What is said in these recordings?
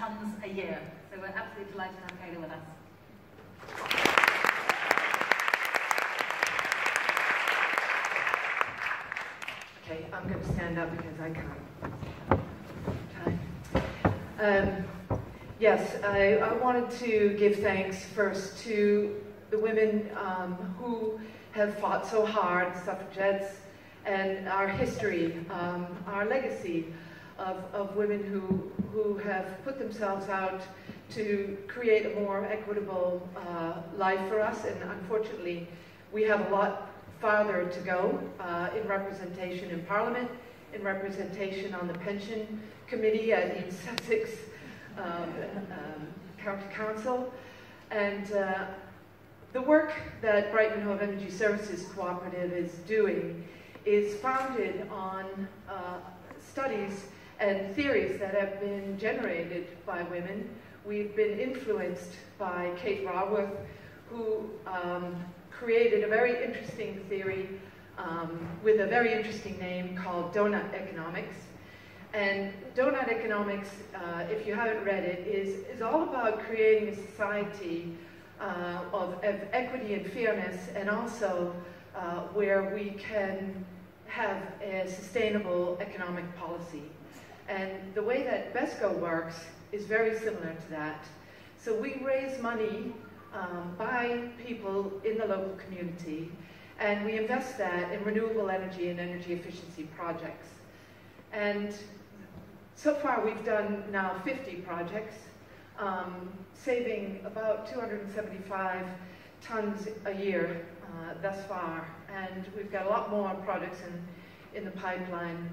tonnes a year. So we're absolutely delighted to have Kayla with us. Okay, I'm going to stand up because I can't. Yes, I wanted to give thanks first to the women who have fought so hard, suffragettes, and our history, our legacy of women who have put themselves out to create a more equitable life for us. And unfortunately, we have a lot farther to go in representation in Parliament, in representation on the Pension Committee at East Sussex County Council. And the work that Brighton Hove Energy Services Cooperative is doing is founded on studies and theories that have been generated by women. We've been influenced by Kate Raworth, who created a very interesting theory with a very interesting name called Donut Economics. And Donut Economics, if you haven't read it, is all about creating a society of equity and fairness, and also where we can have a sustainable economic policy. And the way that BESCO works is very similar to that. So we raise money by people in the local community, and we invest that in renewable energy and energy efficiency projects. And so far we've done now 50 projects, saving about 275 tons a year thus far. And we've got a lot more projects in the pipeline,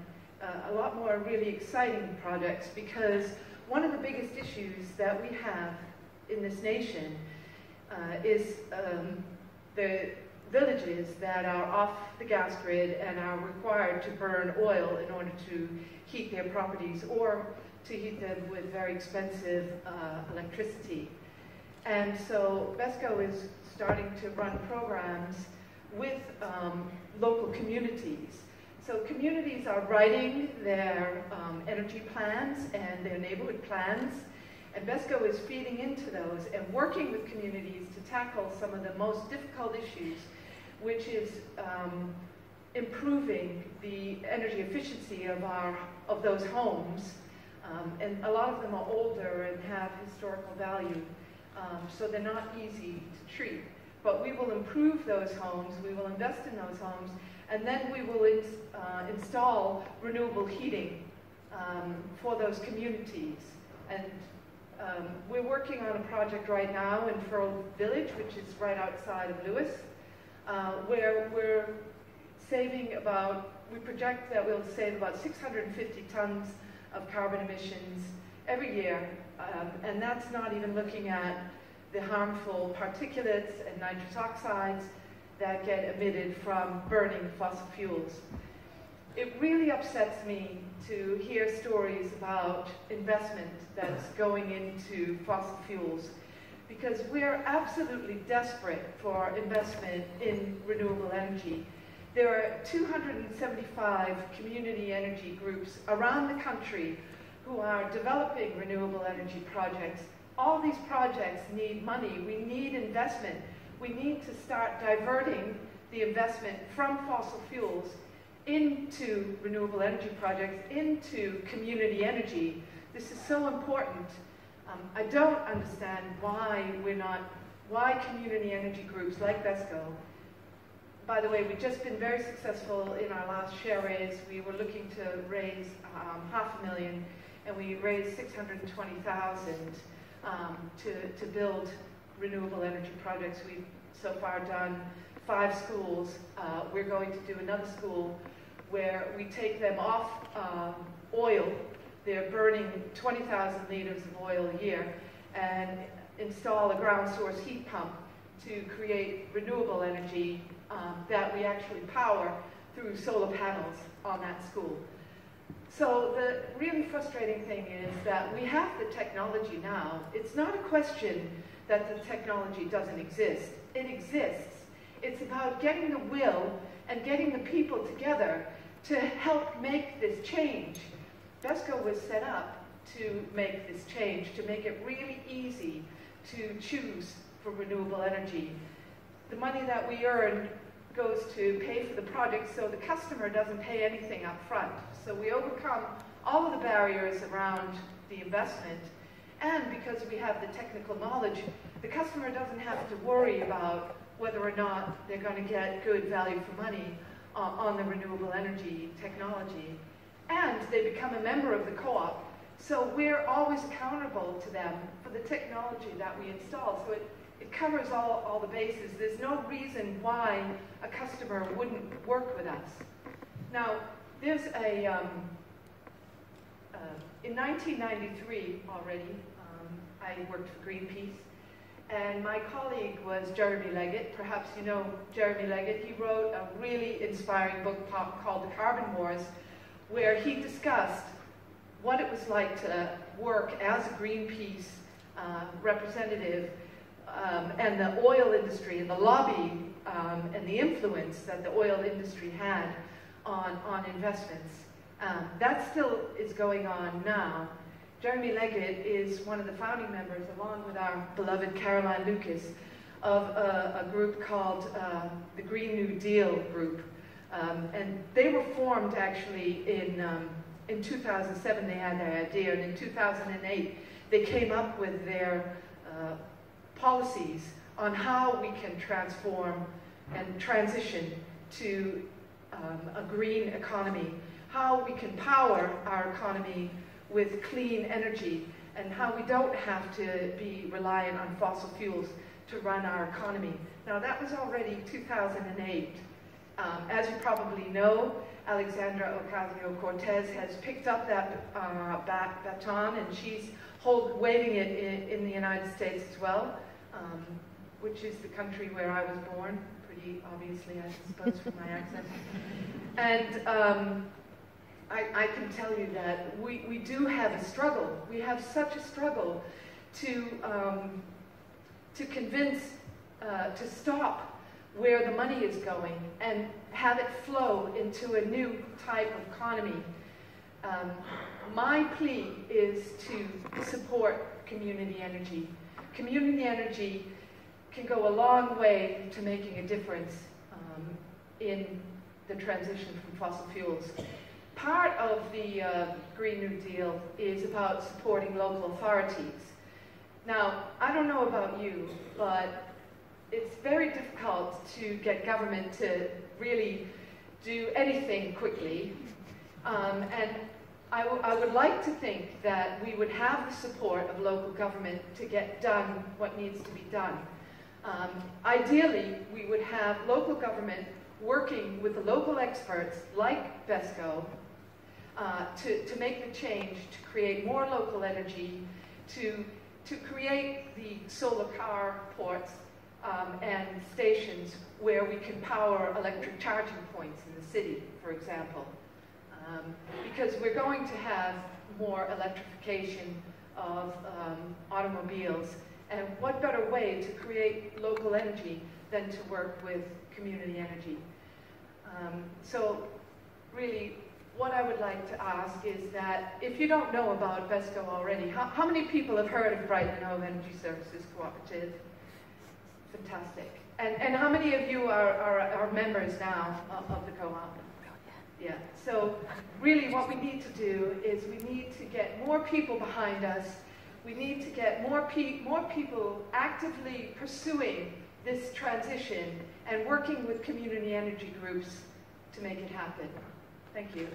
a lot more really exciting projects, because one of the biggest issues that we have in this nation is the villages that are off the gas grid and are required to burn oil in order to heat their properties, or to heat them with very expensive electricity. And so BESCO is starting to run programs with local communities. So communities are writing their energy plans and their neighborhood plans, and BESCO is feeding into those and working with communities to tackle some of the most difficult issues, which is improving the energy efficiency of those homes. And a lot of them are older and have historical value, so they're not easy to treat. But we will improve those homes, we will invest in those homes, and then we will install renewable heating for those communities. And we're working on a project right now in Firle Village, which is right outside of Lewis, where we're saving we project that we'll save about 650 tons of carbon emissions every year. And that's not even looking at the harmful particulates and nitrous oxides that get emitted from burning fossil fuels. It really upsets me to hear stories about investment that's going into fossil fuels, because we're absolutely desperate for investment in renewable energy. There are 275 community energy groups around the country who are developing renewable energy projects. All these projects need money. We need investment. We need to start diverting the investment from fossil fuels into renewable energy projects, into community energy. This is so important. I don't understand why community energy groups like BESCO. By the way, we've just been very successful in our last share raise. We were looking to raise $500,000, and we raised $620,000 to build renewable energy projects. We've so far done 5 schools. We're going to do another school where we take them off oil. They're burning 20,000 liters of oil a year, and install a ground source heat pump to create renewable energy that we actually power through solar panels on that school. So the really frustrating thing is that we have the technology now. It's not a question that the technology doesn't exist. It exists. It's about getting the will and getting the people together to help make this change. BESCO was set up to make this change, to make it really easy to choose for renewable energy. The money that we earn goes to pay for the project, so the customer doesn't pay anything up front. So we overcome all of the barriers around the investment, and because we have the technical knowledge, the customer doesn't have to worry about whether or not they're going to get good value for money on the renewable energy technology. And they become a member of the co-op, so we're always accountable to them for the technology that we install. So it covers all the bases. There's no reason why a customer wouldn't work with us. Now, there's in 1993 already, I worked for Greenpeace, and my colleague was Jeremy Leggett. Perhaps you know Jeremy Leggett. He wrote a really inspiring book called The Carbon Wars, where he discussed what it was like to work as a Greenpeace representative, and the oil industry and the lobby and the influence that the oil industry had on investments. That still is going on now. Jeremy Leggett is one of the founding members, along with our beloved Caroline Lucas, of a group called the Green New Deal Group. And they were formed actually in 2007. They had their idea, and in 2008 they came up with their policies on how we can transform and transition to a green economy, how we can power our economy with clean energy, and how we don't have to be reliant on fossil fuels to run our economy. Now, that was already 2008. As you probably know, Alexandra Ocasio-Cortez has picked up that baton, and she's waving it in the United States as well, which is the country where I was born, pretty obviously, I suppose, from my accent. And I can tell you that we do have a struggle. We have such a struggle to convince, to stop where the money is going and have it flow into a new type of economy. My plea is to support community energy. Community energy can go a long way to making a difference in the transition from fossil fuels. Part of the Green New Deal is about supporting local authorities. Now, I don't know about you, but it's very difficult to get government to really do anything quickly. And I would like to think that we would have the support of local government to get done what needs to be done. Ideally, we would have local government working with the local experts like BESCO to make the change, to create more local energy, to create the solar car ports and stations where we can power electric charging points in the city, for example. Because we're going to have more electrification of automobiles, and what better way to create local energy than to work with community energy. So really, what I would like to ask is that if you don't know about BESCO already, how many people have heard of Brighton and Hove Energy Services Cooperative? Fantastic. And how many of you are members now of the co-op? Yeah, so really what we need to do is we need to get more people behind us. We need to get more people actively pursuing this transition and working with community energy groups to make it happen. Thank you.